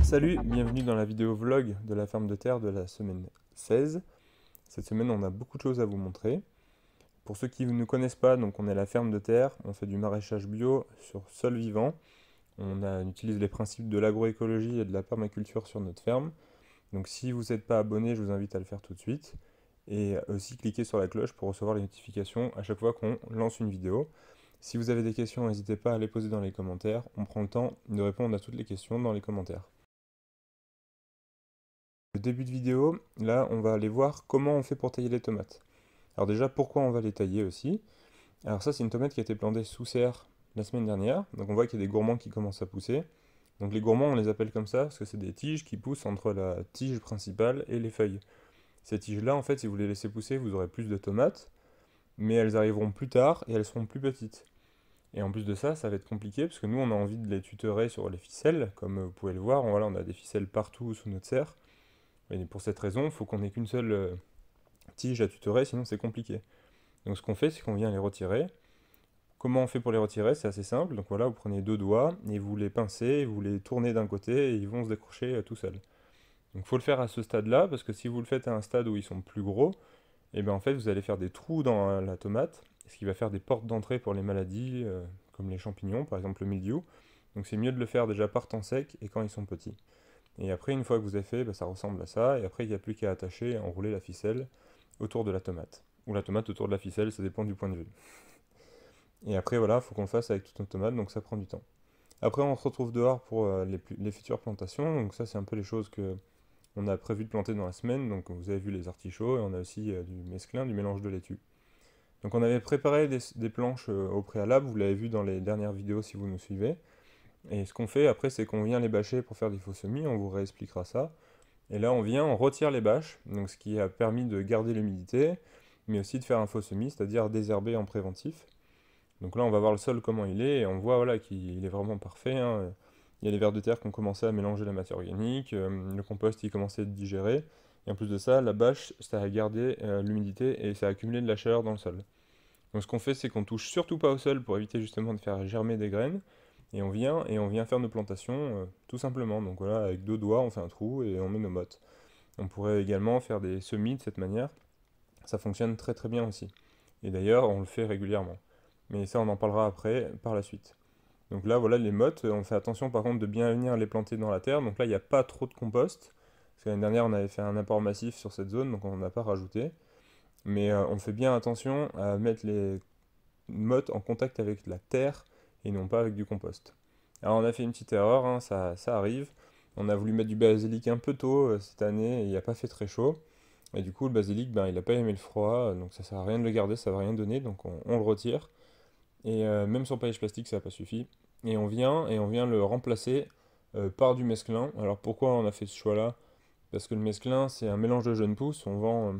Salut, bienvenue dans la vidéo vlog de la ferme de terre de la semaine 16. Cette semaine, on a beaucoup de choses à vous montrer. Pour ceux qui ne nous connaissent pas, donc on est la ferme de terre, on fait du maraîchage bio sur sol vivant. On utilise les principes de l'agroécologie et de la permaculture sur notre ferme. Donc si vous n'êtes pas abonné, je vous invite à le faire tout de suite. Et aussi cliquez sur la cloche pour recevoir les notifications à chaque fois qu'on lance une vidéo. Si vous avez des questions, n'hésitez pas à les poser dans les commentaires. On prend le temps de répondre à toutes les questions dans les commentaires. Le début de vidéo, là, on va aller voir comment on fait pour tailler les tomates. Alors déjà, pourquoi on va les tailler aussi? Alors ça, c'est une tomate qui a été plantée sous serre la semaine dernière. Donc on voit qu'il y a des gourmands qui commencent à pousser. Donc les gourmands, on les appelle comme ça parce que c'est des tiges qui poussent entre la tige principale et les feuilles. Ces tiges-là, en fait, si vous les laissez pousser, vous aurez plus de tomates, mais elles arriveront plus tard et elles seront plus petites. Et en plus de ça, ça va être compliqué parce que nous, on a envie de les tutorer sur les ficelles. Comme vous pouvez le voir, voilà, on a des ficelles partout sous notre serre. Et pour cette raison, il faut qu'on ait qu'une seule tige à tutorer, sinon c'est compliqué. Donc ce qu'on fait, c'est qu'on vient les retirer. Comment on fait pour les retirer? C'est assez simple. Donc voilà, vous prenez deux doigts et vous les pincez, vous les tournez d'un côté et ils vont se décrocher tout seuls. Donc il faut le faire à ce stade-là, parce que si vous le faites à un stade où ils sont plus gros, et bien en fait vous allez faire des trous dans la tomate, ce qui va faire des portes d'entrée pour les maladies, comme les champignons, par exemple le mildiou. Donc c'est mieux de le faire déjà par temps sec et quand ils sont petits. Et après, une fois que vous avez fait, ça ressemble à ça, et après il n'y a plus qu'à attacher et enrouler la ficelle autour de la tomate. Ou la tomate autour de la ficelle, ça dépend du point de vue. Et après voilà, il faut qu'on le fasse avec toute notre tomate, donc ça prend du temps. Après on se retrouve dehors pour les futures plantations, donc ça c'est un peu les choses que on a prévu de planter dans la semaine. Donc vous avez vu les artichauts et on a aussi du mesclun, du mélange de laitue. Donc on avait préparé des planches au préalable, vous l'avez vu dans les dernières vidéos si vous nous suivez. Et ce qu'on fait après, c'est qu'on vient les bâcher pour faire des faux semis, on vous réexpliquera ça. Et là on vient, on retire les bâches, donc ce qui a permis de garder l'humidité, mais aussi de faire un faux semis, c'est-à-dire désherber en préventif. Donc là on va voir le sol comment il est, et on voit voilà, qu'il est vraiment parfait, hein. Il y a les vers de terre qui ont commencé à mélanger la matière organique, le compost il commençait à être digéré, et en plus de ça, la bâche, ça a gardé l'humidité et ça a accumulé de la chaleur dans le sol. Donc ce qu'on fait, c'est qu'on touche surtout pas au sol pour éviter justement de faire germer des graines, et on vient faire nos plantations tout simplement. Donc voilà, avec deux doigts, on fait un trou et on met nos mottes. On pourrait également faire des semis de cette manière, ça fonctionne très très bien aussi. Et d'ailleurs, on le fait régulièrement. Mais ça, on en parlera après, par la suite. Donc là, voilà les mottes. On fait attention par contre de bien venir les planter dans la terre. Donc là, il n'y a pas trop de compost. Parce que l'année dernière, on avait fait un apport massif sur cette zone, donc on n'en a pas rajouté. Mais on fait bien attention à mettre les mottes en contact avec la terre et non pas avec du compost. Alors on a fait une petite erreur, hein, ça arrive. On a voulu mettre du basilic un peu tôt cette année et il n'a pas fait très chaud. Et du coup, le basilic, ben, il n'a pas aimé le froid, donc ça sert à rien de le garder, ça va rien donner, donc on le retire. Et même sans paillage plastique, ça n'a pas suffi. Et on vient le remplacer par du mesclun. Alors pourquoi on a fait ce choix-là? Parce que le mesclin, c'est un mélange de jeunes pousses. On vend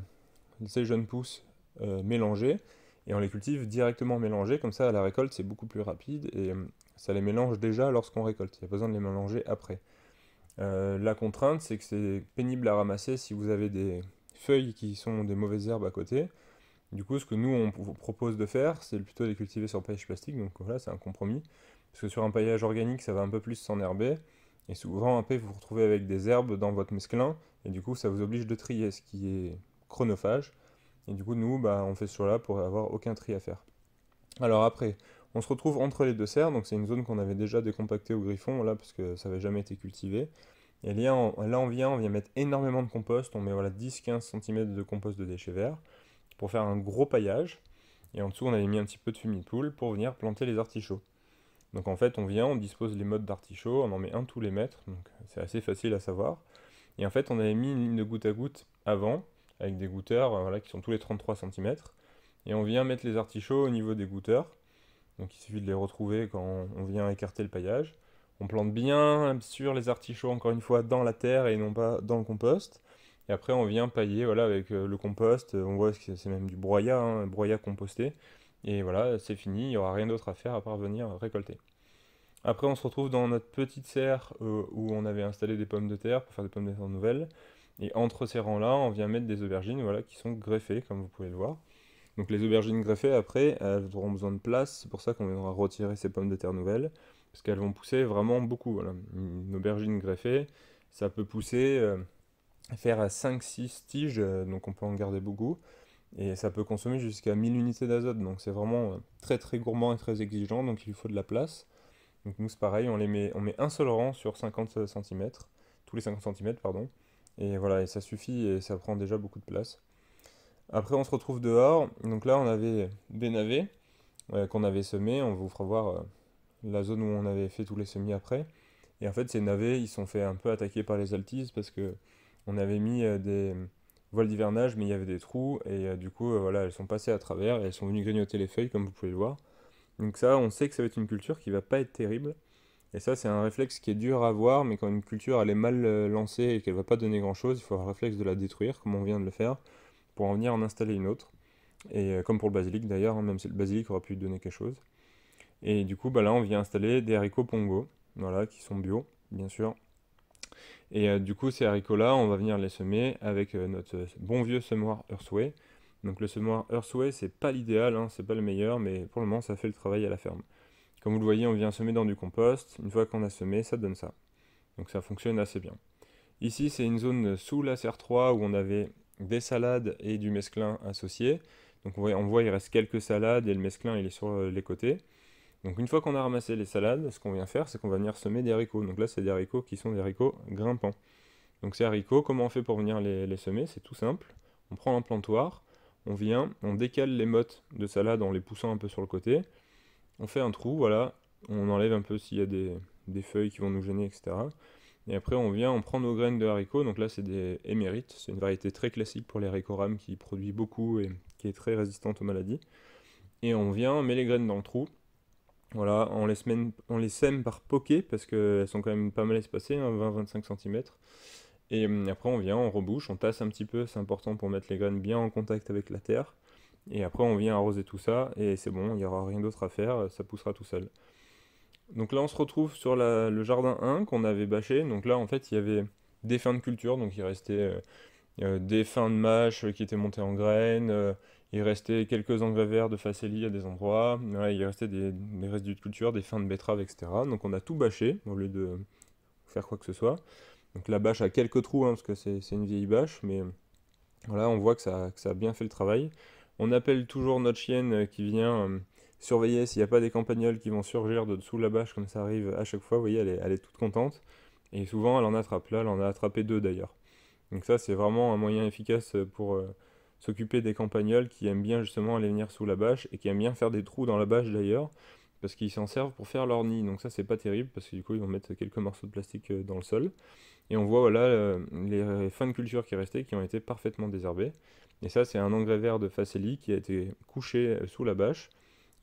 ces jeunes pousses mélangées et on les cultive directement mélangées. Comme ça, à la récolte, c'est beaucoup plus rapide et ça les mélange déjà lorsqu'on récolte. Il n'y a pas besoin de les mélanger après. La contrainte, c'est que c'est pénible à ramasser si vous avez des feuilles qui sont des mauvaises herbes à côté. Du coup, ce que nous, on vous propose de faire, c'est plutôt de les cultiver sur paillage plastique. Donc voilà, c'est un compromis. Parce que sur un paillage organique, ça va un peu plus s'enherber. Et souvent, après, vous vous retrouvez avec des herbes dans votre mesclin. Et du coup, ça vous oblige de trier, ce qui est chronophage. Et du coup, nous, bah, on fait ce choix-là pour avoir aucun tri à faire. Alors après, on se retrouve entre les deux serres. Donc c'est une zone qu'on avait déjà décompactée au griffon, là, parce que ça n'avait jamais été cultivé. Et là, on vient mettre énormément de compost. On met voilà, 10-15 cm de compost de déchets verts pour faire un gros paillage. Et en dessous, on avait mis un petit peu de fumier de poule pour venir planter les artichauts. Donc en fait, on vient, on dispose les mottes d'artichauts, on en met un tous les mètres, donc c'est assez facile à savoir. Et en fait, on avait mis une ligne de goutte à goutte avant, avec des goutteurs voilà, qui sont tous les 33 cm. Et on vient mettre les artichauts au niveau des goutteurs. Donc il suffit de les retrouver quand on vient écarter le paillage. On plante bien sur les artichauts, encore une fois, dans la terre et non pas dans le compost. Et après, on vient pailler voilà, avec le compost. On voit que c'est même du broyat, hein, broyat composté. Et voilà, c'est fini, il n'y aura rien d'autre à faire à part venir récolter. Après, on se retrouve dans notre petite serre où on avait installé des pommes de terre pour faire des pommes de terre nouvelles. Et entre ces rangs-là, on vient mettre des aubergines voilà, qui sont greffées, comme vous pouvez le voir. Donc les aubergines greffées, après, elles auront besoin de place, c'est pour ça qu'on viendra retirer ces pommes de terre nouvelles, parce qu'elles vont pousser vraiment beaucoup. Voilà. Une aubergine greffée, ça peut pousser, faire à 5-6 tiges, donc on peut en garder beaucoup, et ça peut consommer jusqu'à 1000 unités d'azote, donc c'est vraiment très très gourmand et très exigeant, donc il lui faut de la place. Donc nous c'est pareil, on met un seul rang sur 50 cm, tous les 50 cm, pardon, et voilà, et ça suffit et ça prend déjà beaucoup de place. Après, on se retrouve dehors. Donc là, on avait des navets qu'on avait semés. On vous fera voir la zone où on avait fait tous les semis après. Et en fait, ces navets, ils sont fait un peu attaquer par les altises parce que on avait mis des voiles d'hivernage, mais il y avait des trous. Et du coup, voilà, elles sont passées à travers et elles sont venues grignoter les feuilles, comme vous pouvez le voir. Donc ça, on sait que ça va être une culture qui va pas être terrible. Et ça, c'est un réflexe qui est dur à avoir, mais quand une culture elle est mal lancée et qu'elle va pas donner grand-chose, il faut avoir le réflexe de la détruire, comme on vient de le faire, pour en venir en installer une autre. Et comme pour le basilic d'ailleurs, hein, même si le basilic aurait pu donner quelque chose. Et du coup, bah là, on vient installer des haricots pongo, voilà, qui sont bio, bien sûr. Et du coup, ces haricots-là, on va venir les semer avec notre bon vieux semoir Earthway. Donc le semoir Earthway, c'est pas l'idéal, hein, c'est pas le meilleur, mais pour le moment, ça fait le travail à la ferme. Comme vous le voyez, on vient semer dans du compost. Une fois qu'on a semé, ça donne ça. Donc ça fonctionne assez bien. Ici, c'est une zone sous la serre 3 où on avait des salades et du mesclun associés. Donc on voit il reste quelques salades et le mesclun il est sur les côtés. Donc une fois qu'on a ramassé les salades, ce qu'on vient faire, c'est qu'on va venir semer des haricots. Donc là, c'est des haricots qui sont des haricots grimpants. Donc ces haricots, comment on fait pour venir les semer? C'est tout simple. On prend un plantoir, on vient, on décale les mottes de salade en les poussant un peu sur le côté. On fait un trou, voilà. On enlève un peu s'il y a des feuilles qui vont nous gêner, etc. Et après, on vient, on prend nos graines de haricots. Donc là, c'est des émérites. C'est une variété très classique pour les haricots rames qui produit beaucoup et qui est très résistante aux maladies. Et on vient, on met les graines dans le trou. Voilà, on les sème par poquet parce qu'elles sont quand même pas mal espacées, hein, 20-25 cm. Et après, on vient, on rebouche, on tasse un petit peu. C'est important pour mettre les graines bien en contact avec la terre. Et après, on vient arroser tout ça. Et c'est bon, il n'y aura rien d'autre à faire. Ça poussera tout seul. Donc là, on se retrouve sur le jardin 1 qu'on avait bâché. Donc là, en fait, il y avait des fins de culture. Donc il restait des fins de mâche qui étaient montées en graines. Il restait quelques engrais verts de facélie à des endroits. Voilà, il restait des résidus de culture, des fins de betterave, etc. Donc on a tout bâché au lieu de faire quoi que ce soit. Donc la bâche a quelques trous, hein, parce que c'est une vieille bâche. Mais voilà, on voit que ça a bien fait le travail. On appelle toujours notre chienne qui vient surveiller s'il n'y a pas des campagnols qui vont surgir de dessous la bâche, comme ça arrive à chaque fois. Vous voyez, elle est toute contente. Et souvent, elle en attrape. Là, elle en a attrapé deux d'ailleurs. Donc ça, c'est vraiment un moyen efficace pour s'occuper des campagnols qui aiment bien justement aller venir sous la bâche et qui aiment bien faire des trous dans la bâche d'ailleurs, parce qu'ils s'en servent pour faire leur nid. Donc ça, c'est pas terrible, parce que du coup, ils vont mettre quelques morceaux de plastique dans le sol. Et on voit voilà les fins de culture qui restaient, qui ont été parfaitement désherbées. Et ça, c'est un engrais vert de Faceli qui a été couché sous la bâche.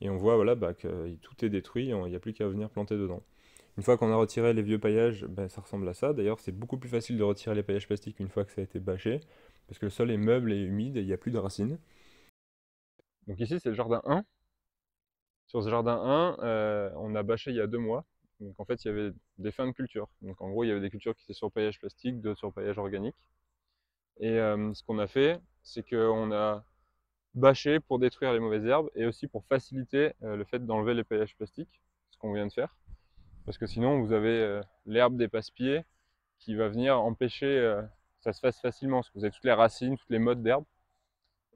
Et on voit voilà, bah, que tout est détruit, il n'y a plus qu'à venir planter dedans. Une fois qu'on a retiré les vieux paillages, bah, ça ressemble à ça. D'ailleurs, c'est beaucoup plus facile de retirer les paillages plastiques une fois que ça a été bâché, parce que le sol est meuble et humide et il n'y a plus de racines. Donc ici, c'est le jardin 1. Sur ce jardin 1, on a bâché il y a 2 mois. Donc en fait, il y avait des fins de culture. Donc en gros, il y avait des cultures qui étaient sur paillage plastique, d'autres sur paillage organique. Et ce qu'on a fait, c'est qu'on a bâché pour détruire les mauvaises herbes et aussi pour faciliter le fait d'enlever les paillages plastiques, ce qu'on vient de faire. Parce que sinon, vous avez l'herbe des passe-pieds qui va venir empêcher que ça se fasse facilement. Parce que vous avez toutes les racines, toutes les mottes d'herbes.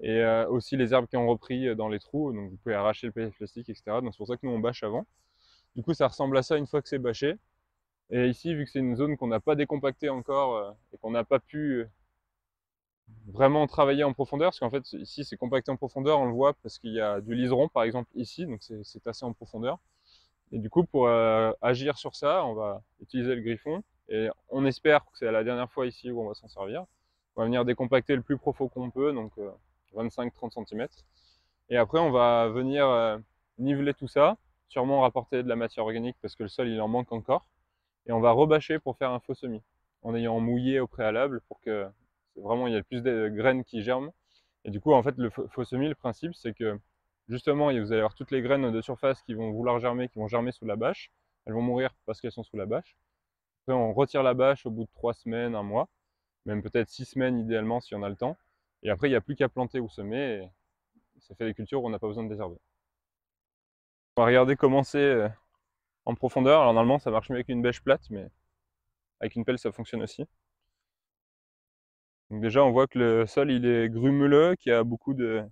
Et aussi les herbes qui ont repris dans les trous. Donc vous pouvez arracher le paillage plastique, etc. Donc c'est pour ça que nous, on bâche avant. Du coup, ça ressemble à ça une fois que c'est bâché. Et ici, vu que c'est une zone qu'on n'a pas décompactée encore et qu'on n'a pas pu vraiment travailler en profondeur, parce qu'en fait ici c'est compacté en profondeur, on le voit parce qu'il y a du liseron par exemple ici, donc c'est assez en profondeur. Et du coup pour agir sur ça, on va utiliser le griffon et on espère que c'est la dernière fois ici où on va s'en servir. On va venir décompacter le plus profond qu'on peut, donc 25-30 cm. Et après on va venir niveler tout ça, sûrement rapporter de la matière organique parce que le sol il en manque encore. Et on va rebâcher pour faire un faux semis, en ayant mouillé au préalable pour que vraiment il y ait le plus de graines qui germent. Et du coup, en fait, le faux semis, le principe, c'est que justement, vous allez avoir toutes les graines de surface qui vont vouloir germer, qui vont germer sous la bâche. Elles vont mourir parce qu'elles sont sous la bâche. Après, on retire la bâche au bout de 3 semaines, un mois, même peut-être 6 semaines idéalement si on a le temps. Et après, il n'y a plus qu'à planter ou semer. ça fait des cultures où on n'a pas besoin de désherber. On va regarder comment c'est en profondeur. Alors normalement ça marche mieux avec une bêche plate, mais avec une pelle ça fonctionne aussi. Donc déjà on voit que le sol il est grumeleux, qu'il y a beaucoup de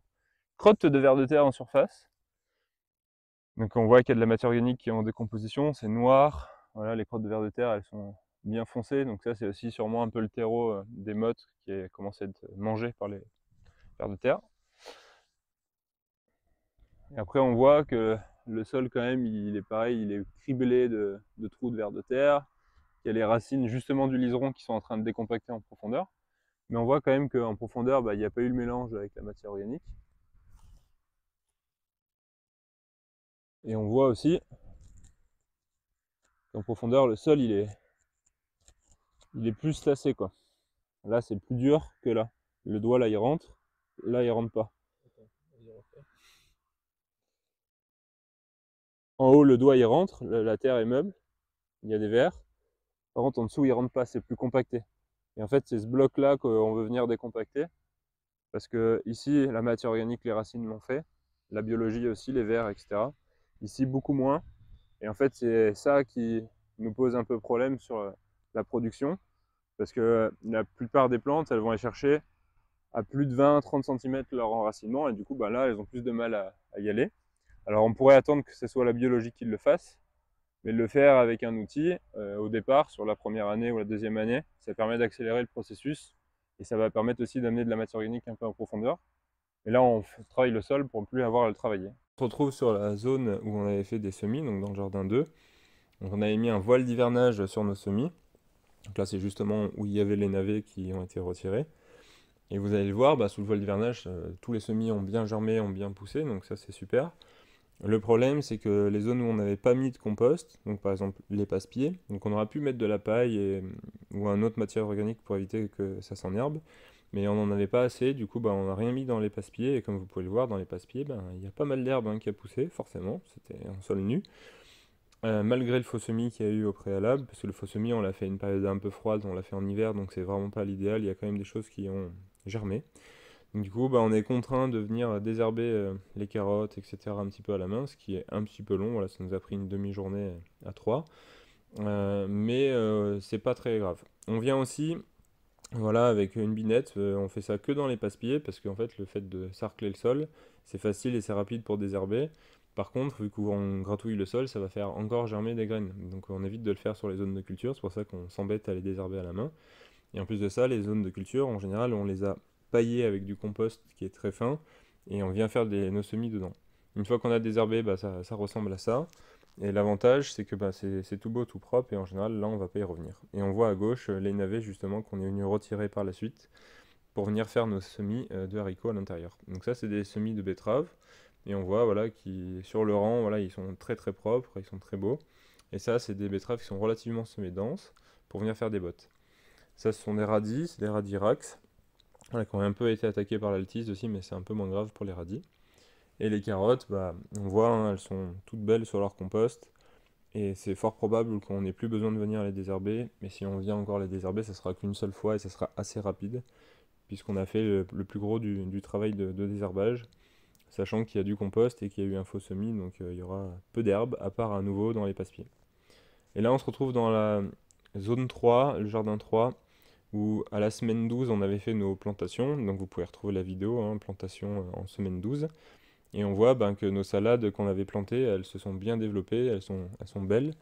crottes de vers de terre en surface. Donc on voit qu'il y a de la matière organique qui est en décomposition, c'est noir. Voilà, les crottes de vers de terre elles sont bien foncées, donc ça c'est aussi sûrement un peu le terreau des mottes qui a commencé à être mangé par les vers de terre. Et après on voit que le sol quand même il est pareil, il est criblé de trous de vers de terre. Il y a les racines justement du liseron qui sont en train de décompacter en profondeur. Mais on voit quand même qu'en profondeur, il n'y a pas eu le mélange avec la matière organique. Et on voit aussi qu'en profondeur, le sol il est plus tassé quoi. Là c'est plus dur que là. Le doigt là il rentre, là il rentre pas. En haut le doigt il rentre, la terre est meuble, il y a des vers. Par contre en dessous il rentre pas, c'est plus compacté. Et en fait c'est ce bloc là qu'on veut venir décompacter. Parce que ici la matière organique, les racines l'ont fait, la biologie aussi, les vers, etc. Ici beaucoup moins. Et en fait c'est ça qui nous pose un peu problème sur la production. Parce que la plupart des plantes, elles vont aller chercher à plus de 20-30 cm leur enracinement, et du coup, là, elles ont plus de mal à y aller. Alors, on pourrait attendre que ce soit la biologie qui le fasse, mais le faire avec un outil, au départ, sur la première année ou la deuxième année, ça permet d'accélérer le processus, et ça va permettre aussi d'amener de la matière organique un peu en profondeur. Et là, on travaille le sol pour ne plus avoir à le travailler. On se retrouve sur la zone où on avait fait des semis, donc dans le jardin 2. Donc, on avait mis un voile d'hivernage sur nos semis. Donc là, c'est justement où il y avait les navets qui ont été retirés. Et vous allez le voir, sous le voile d'hivernage, tous les semis ont bien germé, ont bien poussé, donc ça c'est super. Le problème, c'est que les zones où on n'avait pas mis de compost, donc par exemple les passe-pieds, donc on aurait pu mettre de la paille ou un autre matière organique pour éviter que ça s'enherbe, mais on n'en avait pas assez, du coup on n'a rien mis dans les passe-pieds, et comme vous pouvez le voir dans les passe-pieds, il y a pas mal d'herbe qui a poussé, forcément, c'était un sol nu. Malgré le faux semis qu'il y a eu au préalable, parce que le faux semis on l'a fait à une période un peu froide, on l'a fait en hiver, donc c'est vraiment pas l'idéal, il y a quand même des choses qui ont germé. Donc, du coup, on est contraint de venir désherber les carottes, etc. un petit peu à la main, ce qui est un petit peu long, voilà, ça nous a pris une demi-journée à 3. Mais c'est pas très grave. On vient aussi, voilà, avec une binette, on fait ça que dans les passe-pieds, parce qu'en fait, le fait de sarcler le sol, c'est facile et c'est rapide pour désherber. Par contre, vu qu'on gratouille le sol, ça va faire encore germer des graines. Donc on évite de le faire sur les zones de culture, c'est pour ça qu'on s'embête à les désherber à la main. Et en plus de ça, les zones de culture, en général, on les a paillées avec du compost qui est très fin, et on vient faire nos semis dedans. Une fois qu'on a désherbé, ça ressemble à ça. Et l'avantage, c'est que c'est tout beau, tout propre, et en général, là, on va pas y revenir. Et on voit à gauche les navets, justement, qu'on est venu retirer par la suite, pour venir faire nos semis de haricots à l'intérieur. Donc ça, c'est des semis de betteraves, et on voit, voilà, qui sur le rang, voilà, ils sont très très propres, ils sont très beaux. Et ça, c'est des betteraves qui sont relativement semées denses, pour venir faire des bottes. Ça, ce sont des radis, c'est des radis rax, voilà, qui ont un peu été attaqués par l'altise aussi, mais c'est un peu moins grave pour les radis. Et les carottes, on voit, elles sont toutes belles sur leur compost, et c'est fort probable qu'on n'ait plus besoin de venir les désherber, mais si on vient encore les désherber, ça sera qu'une seule fois et ça sera assez rapide, puisqu'on a fait le plus gros du travail de désherbage, sachant qu'il y a du compost et qu'il y a eu un faux semis, donc il y aura peu d'herbe, à part à nouveau dans les passe-pieds. Et là, on se retrouve dans la zone 3, le jardin 3, où à la semaine 12, on avait fait nos plantations. Donc vous pouvez retrouver la vidéo, plantation en semaine 12. Et on voit que nos salades qu'on avait plantées, elles se sont bien développées, elles sont belles.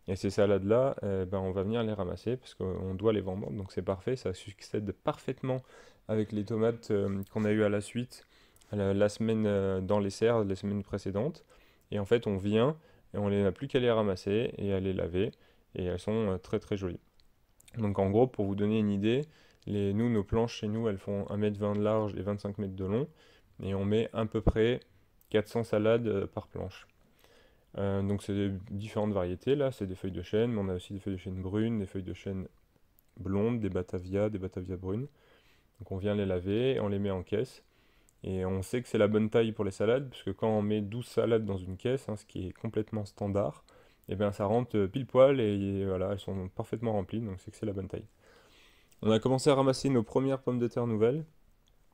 Et ces salades-là, on va venir les ramasser parce qu'on doit les vendre. Donc c'est parfait, ça succède parfaitement avec les tomates qu'on a eues à la suite, la semaine dans les serres, les semaines précédentes. Et en fait, on vient et on n'a plus qu'à les ramasser et à les laver. Et elles sont très très jolies. Donc en gros, pour vous donner une idée, nos planches chez nous, elles font 1,20 m de large et 25 mètres de long. Et on met à peu près 400 salades par planche. Donc c'est des différentes variétés, là, c'est des feuilles de chêne, mais on a aussi des feuilles de chêne brunes, des feuilles de chêne blondes, des batavias brunes. Donc on vient les laver, on les met en caisse. Et on sait que c'est la bonne taille pour les salades, puisque quand on met 12 salades dans une caisse, ce qui est complètement standard, et bien ça rentre pile poil et voilà, elles sont parfaitement remplies, donc c'est que c'est la bonne taille. On a commencé à ramasser nos premières pommes de terre nouvelles.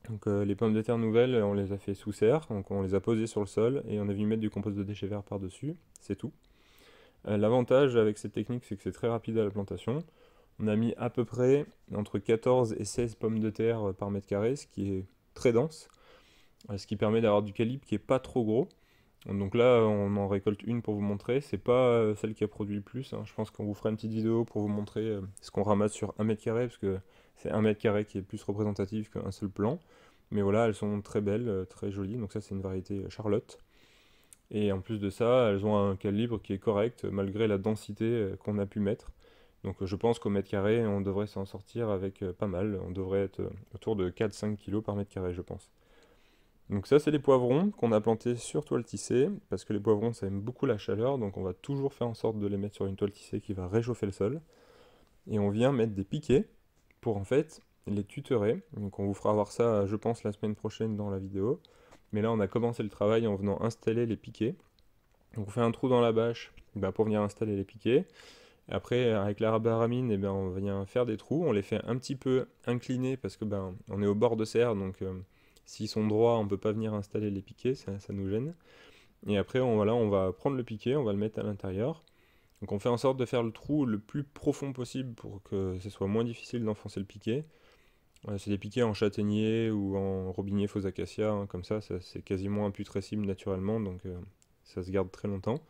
Donc les pommes de terre nouvelles, on les a fait sous serre, donc on les a posées sur le sol et on est venu mettre du compost de déchets verts par-dessus, c'est tout. L'avantage avec cette technique, c'est que c'est très rapide à la plantation. On a mis à peu près entre 14 et 16 pommes de terre par mètre carré, ce qui est très dense, ce qui permet d'avoir du calibre qui est pas trop gros. Donc là, on en récolte une pour vous montrer. C'est pas celle qui a produit le plus, hein. Je pense qu'on vous fera une petite vidéo pour vous montrer ce qu'on ramasse sur 1 mètre carré, parce que c'est 1 mètre carré qui est plus représentatif qu'un seul plant. Mais voilà, elles sont très belles, très jolies. Donc ça, c'est une variété Charlotte. Et en plus de ça, elles ont un calibre qui est correct, malgré la densité qu'on a pu mettre. Donc je pense qu'au mètre carré, on devrait s'en sortir avec pas mal. On devrait être autour de 4-5 kg par mètre carré, je pense. Donc ça, c'est les poivrons qu'on a plantés sur toile tissée, parce que les poivrons, ça aime beaucoup la chaleur, donc on va toujours faire en sorte de les mettre sur une toile tissée qui va réchauffer le sol. Et on vient mettre des piquets pour en fait les tutorer. Donc on vous fera voir ça, je pense, la semaine prochaine dans la vidéo. Mais là, on a commencé le travail en venant installer les piquets. Donc on fait un trou dans la bâche pour venir installer les piquets. Et après, avec la baramine, on vient faire des trous. On les fait un petit peu inclinés parce que on est au bord de serre, donc s'ils sont droits, on ne peut pas venir installer les piquets, ça nous gêne. Et après, on va prendre le piquet, on va le mettre à l'intérieur. Donc on fait en sorte de faire le trou le plus profond possible pour que ce soit moins difficile d'enfoncer le piquet. C'est des piquets en châtaignier ou en robinier faux acacia, hein, comme ça c'est quasiment imputrescible naturellement, donc ça se garde très longtemps.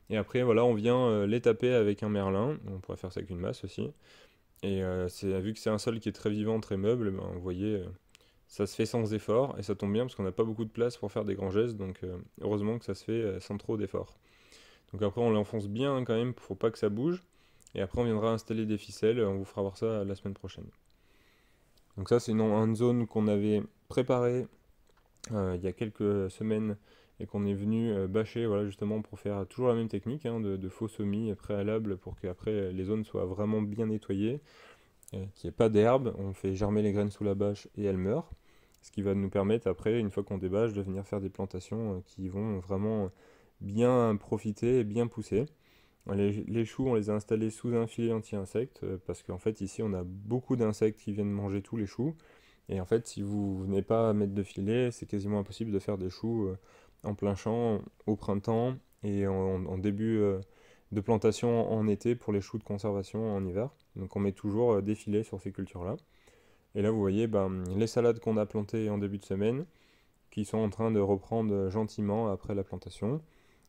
Et après, voilà, on vient les taper avec un merlin, on pourrait faire ça avec une masse aussi. Et vu que c'est un sol qui est très vivant, très meuble, vous voyez, ça se fait sans effort, et ça tombe bien parce qu'on n'a pas beaucoup de place pour faire des grands gestes, donc heureusement que ça se fait sans trop d'effort. Donc après, on l'enfonce bien quand même pour pas que ça bouge, et après on viendra installer des ficelles, on vous fera voir ça la semaine prochaine. Donc ça, c'est une zone qu'on avait préparée il y a quelques semaines et qu'on est venu bâcher, voilà, justement pour faire toujours la même technique, hein, de faux semis préalables pour qu'après les zones soient vraiment bien nettoyées, qu'il n'y ait pas d'herbe. On fait germer les graines sous la bâche et elles meurent, ce qui va nous permettre après, une fois qu'on débâche, de venir faire des plantations qui vont vraiment bien profiter et bien pousser. Les choux, on les a installés sous un filet anti-insectes parce qu'en fait ici on a beaucoup d'insectes qui viennent manger tous les choux. Et en fait, si vous venez pas mettre de filet, c'est quasiment impossible de faire des choux en plein champ au printemps et en début de plantation en été pour les choux de conservation en hiver. Donc on met toujours des filets sur ces cultures-là. Et là, vous voyez les salades qu'on a plantées en début de semaine qui sont en train de reprendre gentiment après la plantation.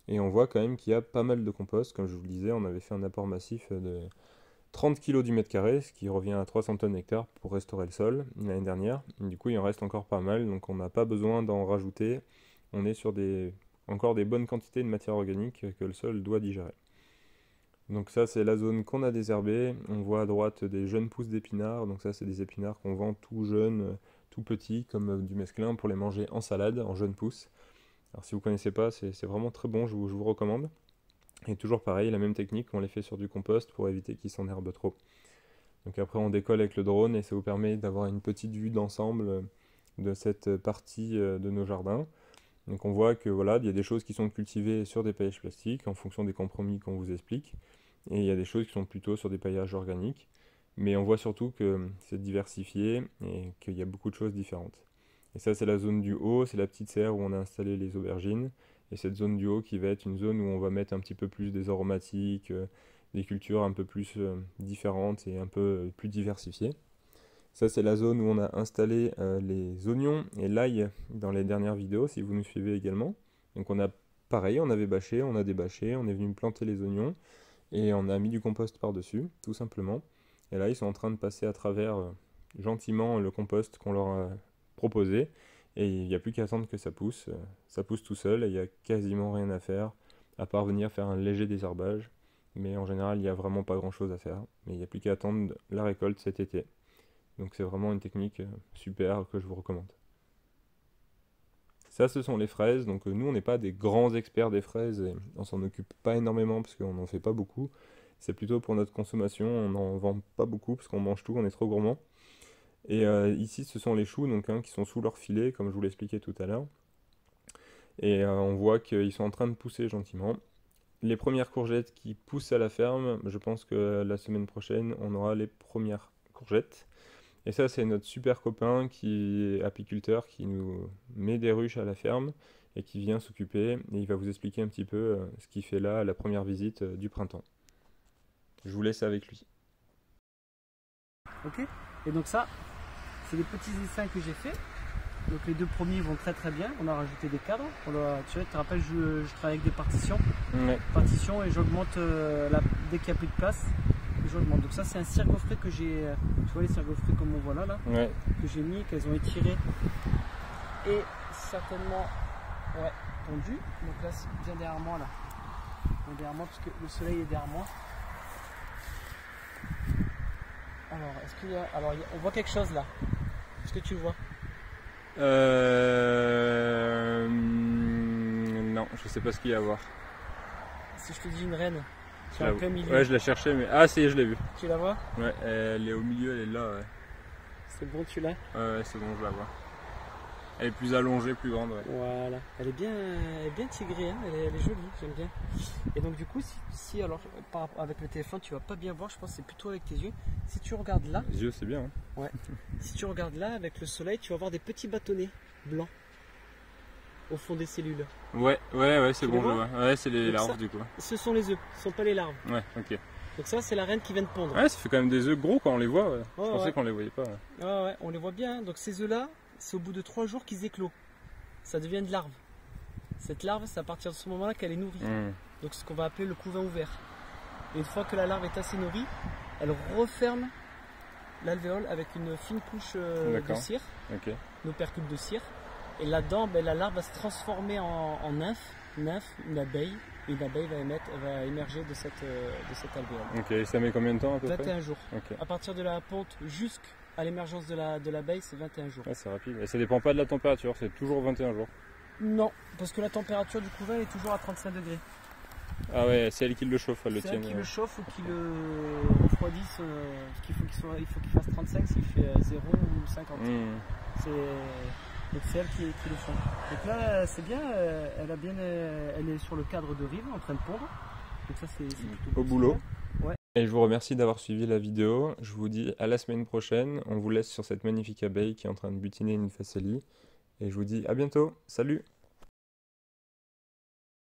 Et on voit quand même qu'il y a pas mal de compost. Comme je vous le disais, on avait fait un apport massif de 30 kg du mètre carré, ce qui revient à 300 tonnes hectare pour restaurer le sol l'année dernière. Du coup, il en reste encore pas mal, donc on n'a pas besoin d'en rajouter. On est sur encore des bonnes quantités de matière organique que le sol doit digérer. Donc ça, c'est la zone qu'on a désherbée. On voit à droite des jeunes pousses d'épinards. Donc ça, c'est des épinards qu'on vend tout jeunes, tout petits, comme du mesclun, pour les manger en salade, en jeunes pousses. Alors si vous ne connaissez pas, c'est vraiment très bon, je vous recommande. Et toujours pareil, la même technique, on les fait sur du compost pour éviter qu'ils s'enherbent trop. Donc après on décolle avec le drone et ça vous permet d'avoir une petite vue d'ensemble de cette partie de nos jardins. Donc on voit que voilà, il y a des choses qui sont cultivées sur des paillages plastiques en fonction des compromis qu'on vous explique. Et il y a des choses qui sont plutôt sur des paillages organiques. Mais on voit surtout que c'est diversifié et qu'il y a beaucoup de choses différentes. Et ça, c'est la zone du haut, c'est la petite serre où on a installé les aubergines. Et cette zone du haut qui va être une zone où on va mettre un petit peu plus des aromatiques, des cultures un peu plus différentes et un peu plus diversifiées. Ça, c'est la zone où on a installé les oignons et l'ail dans les dernières vidéos, si vous nous suivez également. Donc on a pareil, on avait bâché, on a débâché, on est venu planter les oignons et on a mis du compost par-dessus, tout simplement. Et là, ils sont en train de passer à travers gentiment le compost qu'on leur a proposé. Et il n'y a plus qu'à attendre que ça pousse. Ça pousse tout seul et il n'y a quasiment rien à faire, à part venir faire un léger désherbage. Mais en général, il n'y a vraiment pas grand-chose à faire. Mais il n'y a plus qu'à attendre la récolte cet été. Donc c'est vraiment une technique super que je vous recommande. Ça, ce sont les fraises. Donc nous, on n'est pas des grands experts des fraises et on s'en occupe pas énormément parce qu'on n'en fait pas beaucoup. C'est plutôt pour notre consommation. On n'en vend pas beaucoup parce qu'on mange tout, on est trop gourmand. Et ici, ce sont les choux donc, qui sont sous leur filet, comme je vous l'expliquais tout à l'heure. Et on voit qu'ils sont en train de pousser gentiment. Les premières courgettes qui poussent à la ferme, je pense que la semaine prochaine, on aura les premières courgettes. Et ça, c'est notre super copain qui est apiculteur, qui nous met des ruches à la ferme et qui vient s'occuper. Et il va vous expliquer un petit peu ce qu'il fait là à la première visite du printemps. Je vous laisse avec lui. Ok. Et donc ça, c'est les petits dessins que j'ai fait. Donc les deux premiers vont très très bien. On a rajouté des cadres. Tu te rappelles, je travaille avec des partitions. Ouais. Partitions et j'augmente dès qu'il n'y a plus de place. J'augmente. Donc ça c'est un cirgofré que j'ai. Tu vois les cirgofrés comme on voit là, Ouais. que j'ai mis, qu'elles ont étiré et certainement tendu. Donc là c'est bien derrière moi là. Bien derrière moi parce que le soleil est derrière moi. Alors, est-ce qu'il y a. Alors, on voit quelque chose là. Est-ce que tu vois? Non, je sais pas ce qu'il y a à voir. Si je te dis une reine, c'est en plein milieu. Ouais, je la cherchais, mais. Ah, si, je l'ai vue. Tu la vois? Ouais, elle est au milieu, elle est là, ouais. C'est bon, tu l'as? Ouais, c'est bon, je la vois. Elle est plus allongée, plus grande, ouais. Voilà, elle est bien tigrée, hein. Elle est jolie, j'aime bien. Et donc du coup, si alors avec le téléphone tu vas pas bien voir, je pense que c'est plutôt avec tes yeux. Si tu regardes là, Les yeux c'est bien. Hein. Ouais. Si tu regardes là avec le soleil, tu vas voir des petits bâtonnets blancs au fond des cellules. Ouais, c'est bon, je vois. Ouais, c'est les larves ça, du coup. Ce sont les œufs, ce sont pas les larves. Ouais, ok. Donc ça, c'est la reine qui vient de pondre. Ouais, ça fait quand même des œufs gros quand on les voit. Ouais. Je Ouais, pensais qu'on les voyait pas. Ouais. Ouais, on les voit bien. Donc ces œufs là, c'est au bout de 3 jours qu'ils éclosent. Ça devient de larve. Cette larve, c'est à partir de ce moment-là qu'elle est nourrie. Donc ce qu'on va appeler le couvain ouvert. Et une fois que la larve est assez nourrie, elle referme l'alvéole avec une fine couche de cire, une opercule de cire. Et là-dedans, la larve va se transformer en nymphe, une abeille. Et une abeille va émerger de cette alvéole. Ok, et ça met combien de temps à peu près? 21 jours. Okay. À partir de la ponte jusqu'à l'émergence de l'abeille, c'est 21 jours. Ouais, c'est rapide. Et ça dépend pas de la température, c'est toujours 21 jours. Non, parce que la température du couvain est toujours à 35 degrés. Ah ouais, c'est elle qui le chauffe, elle le tient. C'est elle qui le chauffe ou qui le refroidisse. Il faut qu'il fasse 35 s'il fait 0 ou 50. Donc c'est elle qui le font. Donc là c'est bien, elle est sur le cadre de rive en train de pondre. Donc ça c'est plutôt au boulot. Ouais. Et je vous remercie d'avoir suivi la vidéo. Je vous dis à la semaine prochaine. On vous laisse sur cette magnifique abeille qui est en train de butiner une facélie. Et je vous dis à bientôt. Salut!